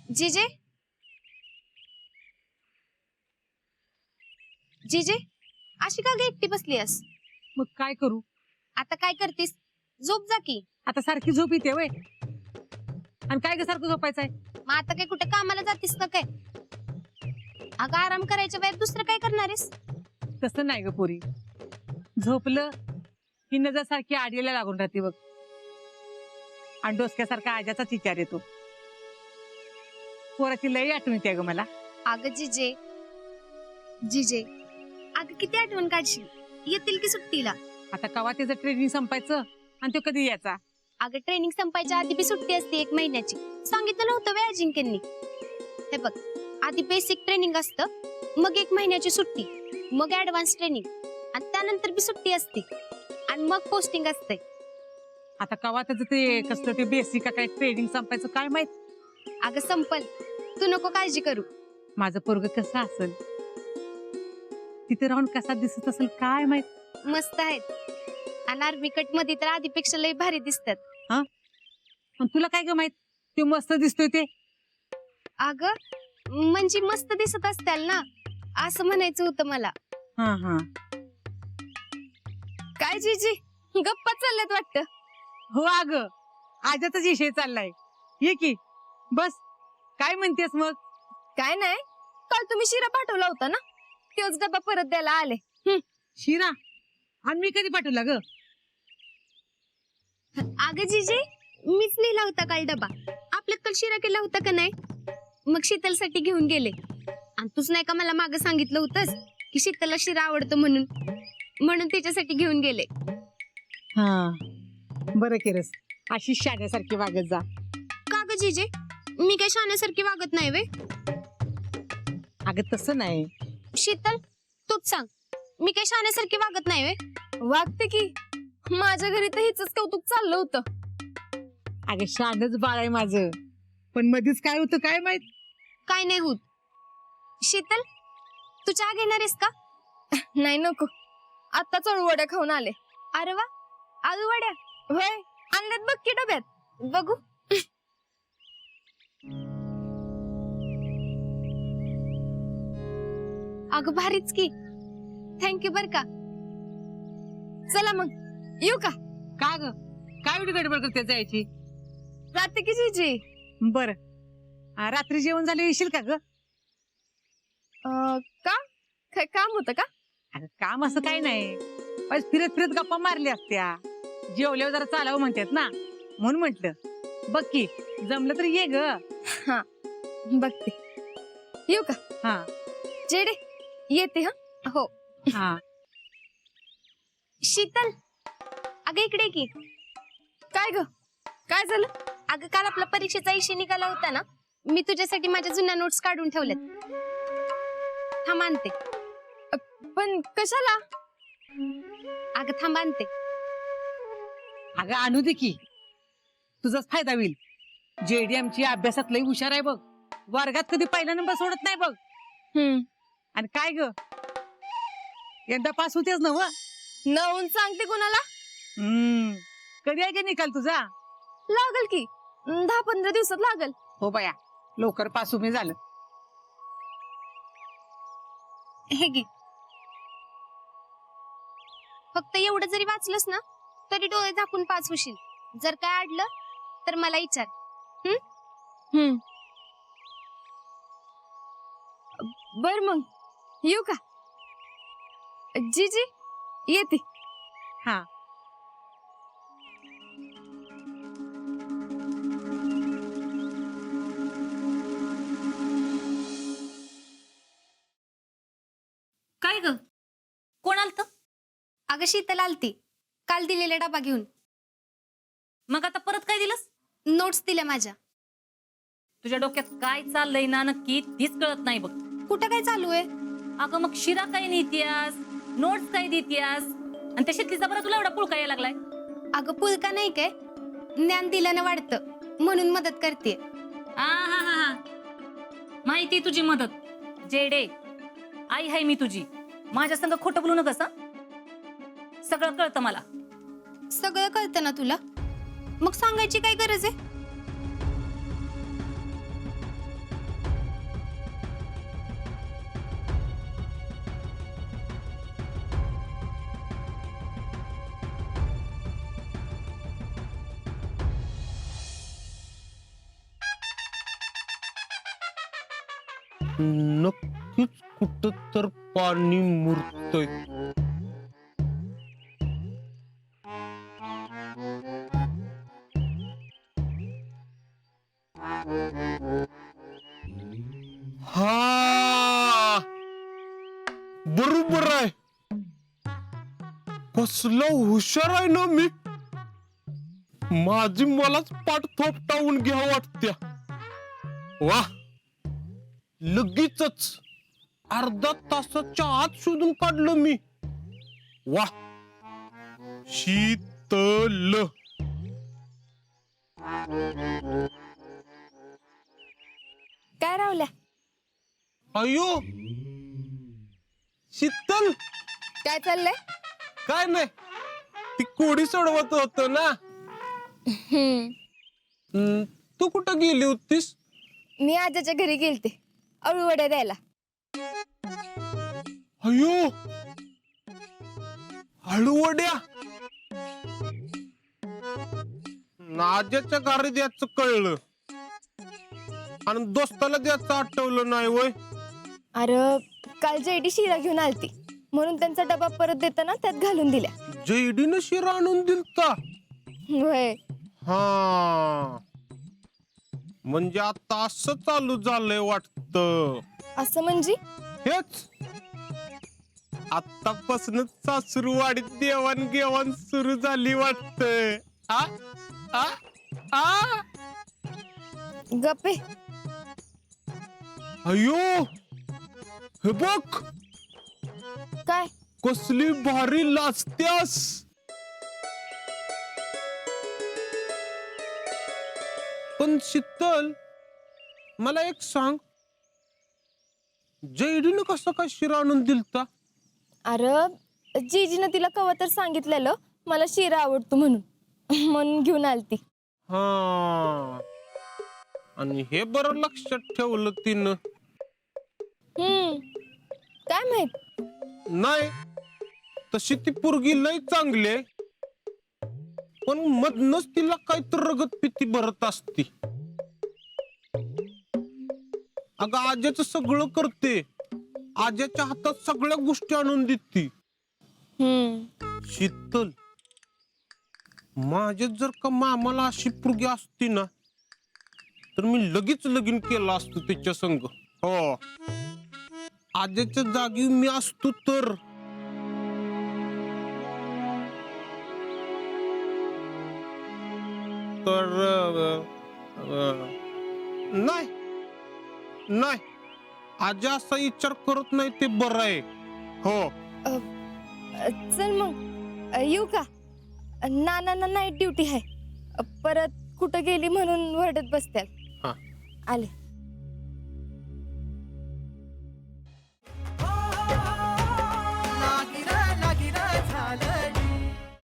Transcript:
जीजे जीजे अशी का ग एकटी बसली आहेस? मग काय करू? आता काय करतीस? झोप जा की. आता सारखी झोप येते वय, आणि काय ग सारखं झोपायचंय? मग आता काय कुठे कामाला जातीस का काय? अगं आराम करायच्या वेळेत दुसरं काय करणार आहेस? तसं नाही ग पोरी, झोपलं की नजर सारखी आडीला लागून राहते बघ, आणि डोसक्यासारखा आजाचाच विचार येतो. पोराची लई आठवण येते ग मला. अगं जीजे जीजे अगं किती आठवण काढशील, येतील की सुट्टीला. आता कवा त्याचं ट्रेनिंग संपायचं आणि तो कधी यायचा? अगं ट्रेनिंग संपायच्या आधी बी सुट्टी असते 1 महिन्याची. सांगितलं नव्हतं वे अजिंक्यांनी? हे बघ, आधी बेसिक ट्रेनिंग असतं, मग 1 महिन्याची सुट्टी, मग ऍडव्हान्स ट्रेनिंग, आणि त्यानंतर बी सुट्टी असते, आणि मग पोस्टिंग असते. आता कवा त्याचं ते कसलं ते बेसिक काय ट्रेनिंग संपायचं काय माहित. अगं संपल, तू नको काळजी करू. माझं पोरग कसं असेल, तिथे राहून कसा दिसत असेल काय माहित. मस्त आहेत, आणि आर्मी कट मध्ये तर आधीपेक्षा लय भारी दिसतात. पण तुला काय ग माहित ते मस्त दिसतोय ते? अगं म्हणजे मस्त दिसत असतील ना, असं म्हणायचं होतं मला. हा हा. काय जीजी गप्पा चालल्यात वाटतं? हो अग, आजाचाच विषय चाललाय. ये की बस. काय म्हणतेस मग? काय नाही, काल तुम्ही शिरा पाठवला होता ना, तोच डबा परत द्यायला आले. शिरा? आणि मी कधी पाठवला ग? अगं जीजी मीच लिहिला होता काल डबा. आपल्यात काल शिरा केला होता का नाही? मग शीतलसाठी घेऊन गेले. आणि तूच नाही का मला मागं सांगितलं होतंस की शीतलला शिरा आवडतो म्हणून, म्हणून तिच्यासाठी घेऊन गेले. हा बरं केलंस, अशी शाण्यासारखी वागत जा. का ग जीजे, मी काय शाण्यासारखी वागत नाही वे? अगं तसं नाही. शीतल तूच सांग, मी काय शाण्यासारखी वागत नाही वे? वागते की, माझ्या घरी तर हिच कौतुक चाललं होतं. अगं शानच बाळ आहे माझं, पण मध्येच काय होतं काय माहित. काय नाही होत. शीतल तू चहा घेणार आहेस का? नाही नको, आत्ताच अळूवड्या खाऊन आले. अरे वा, अळूवड्या होय, आणल्यात बघ की डब्यात. बघू. अगं भारीच की, थँक्यू बर का. चला मग येऊ का? का ग, काय एवढी गडबड करते जायची? जाते की जीजी. बर, रात्री जेवण झालं येशील का ग? का काय काम होतं का? अगं काम असं काही नाही, बस फिरत फिरत गप्पा मारल्या असत्या, जेवल्यावर जरा चालावं म्हणतात ना, म्हणून म्हंटल. बघ की जमलं तर ये ग. हा बघते, येऊ का? हा जेडे येते. हा हो. हा. शीतल अगं इकडे की. काय ग, काय झालं? अगं काल आपला परीक्षेचा विषय निघाला होता ना, मी तुझ्यासाठी माझ्या जुन्या नोट्स काढून ठेवल्यात. थांब आणते. पण कशाला? अगं थांब आणते. अगं आणू दे की, तुझाच फायदा होईल. JD ची अभ्यासात लई हुशार आहे बघ, वर्गात कधी पहिला नंबर सोडत नाही बघ. आणि काय ग, यंदा पास होतेच ना? नवून सांगते कोणाला? कधी आहे का निकाल तुझा? लागल की 10-15 दिवसात लागल. हो बाया, लवकर पास उमे झालं. हे घे, फक्त एवढं जरी वाचलंस ना तरी डोळे झाकून पास होशील. जर काय अडलं तर मला विचार. बर मग येऊ का? जीजी येते. हा. काय ग, कोण आलत? अगं शीतल आलती, काल दिलेला डबा घेऊन. मग आता परत काय दिलंस? नोट्स दिल्या माझ्या. तुझ्या डोक्यात काय चाललंय ना नक्की तीच कळत नाही बघ. कुठं काय चालू आहे? अगं मग शिरा काय नेतीयास, नोट्स काय देतीयास, आणि त्या शेतलीचा बरं तुला एवढा पुळका यायला लागलाय? अगं पुलका नाही काय, ज्ञान दिल्यानं वाढतं म्हणून मदत करते. हा माहिती तुझी मदत. जेडे आई हाय मी तुझी, माझ्या संग खोटं बोलू नकस. सगळं कळतं मला. सगळं कळतं ना तुला, मग सांगायची काय गरज आहे? नक्कीच कुठं तर पाणी मुरतय. हा बरोबर आहे. कसलं हुशार आहे ना मी. माझी मलाच पाठ थोपटावून घ्या वाटत्या. वा, लगेचच अर्धा तासाच्या आत शोधून काढलं मी. वा, शीतल. काय रावल्या? अयो शीतल, काय चाललंय? काय नाही, ती कोडी सोडवत होत ना. तू कुठं गेली होतीस? मी आजाच्या घरी गेलते अळूवड्या द्यायला. अयो, हळूवड्या. नाज्याच्या घरी द्यायचं कळलं आणि दोस्ताला द्यायचं आठवलं नाही वय. अरे काल जेडी शिरा घेऊन आलती म्हणून त्यांचा डबा परत देताना त्यात घालून दिल्या. जैडीनं शिरा आणून दिलता. होय. हा, म्हणजे आता असं चालू झालंय वाटत. असं म्हणजे? हेच आतापासूनच सासूरवाडीत देवाणघेवाण सुरू झाली वाटत. आ आ आ गप्पे. अयो, हे बघ काय? कसली भारी लाजत्यास. पण शीतल, मला एक सांग, जैडीनं कसं काय शिरा आणून दिलता? अरे जीजीनं तिला कवा तर सांगितलेलं मला शिरा आवडतो म्हणून म्हणून घेऊन आलती. हा, आणि हे बरं लक्षात ठेवलं तिनं. काय माहित. नाही, तशी ती पोरगी लय चांगली आहे, पण मधनच तिला काहीतरी रगत पिती भरत असती. अगं आज्याचं सगळं करते, आज्याच्या हातात सगळ्या गोष्टी आणून देते. शीतल, माझ्या जर का मामाला अशी पोरगी असती ना तर मी लगेच लगीन केलं असतो तिच्या संग. हो, आज्याच्या जागी मी असतो तर. नाही नाही, आजी असा विचार करत नाही ते बरं आहे. हो, चल मग येऊ का? नाना नाईट ड्युटी आहे, परत कुठं गेली म्हणून वरडत बसत्यात. हा. आले.